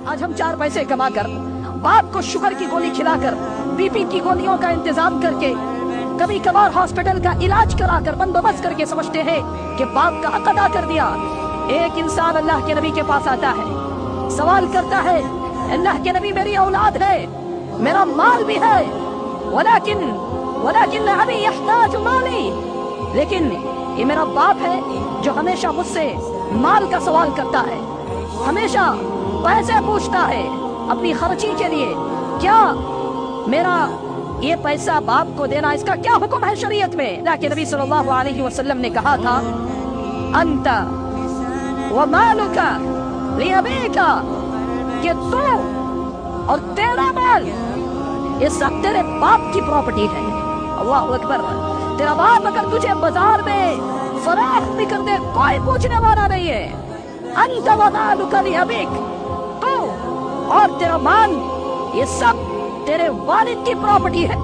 आज हम 4 पैसे कमा कर बाप को शुगर की गोली खिलाकर, बीपी की गोलियों का इंतजाम करके, कभी कभार हॉस्पिटल का इलाज कराकर, बंदोबस्त करके समझते हैं कि बाप का हक अदा कर दिया। एक इंसान अल्लाह के नबी के पास आता है, सवाल करता है, अल्लाह के नबी मेरी औलाद है, मेरा माल भी है, वलाकिन अभी यहताज माली, लेकिन ये मेरा बाप है जो हमेशा मुझसे माल का सवाल करता है, हमेशा पैसे पूछता है अपनी खर्ची के लिए। क्या मेरा ये पैसा बाप को देना, इसका क्या हुक्म है शरीयत में? अल्लाह के नबी सल्लल्लाहु अलैहि वसल्लम ने कहा था, अंता व मालुका लिअबीका, कि तू और तेरा माल ये सब तेरे बाप की प्रॉपर्टी है। अल्लाहु अकबर। तेरा बाप अगर तुझे बाजार में फराख्त भी कर दे, कोई पूछने वाला नहीं है। अंता व मालुका लिअबीक, तू और तेरा माल ये सब तेरे वालिद की प्रॉपर्टी है।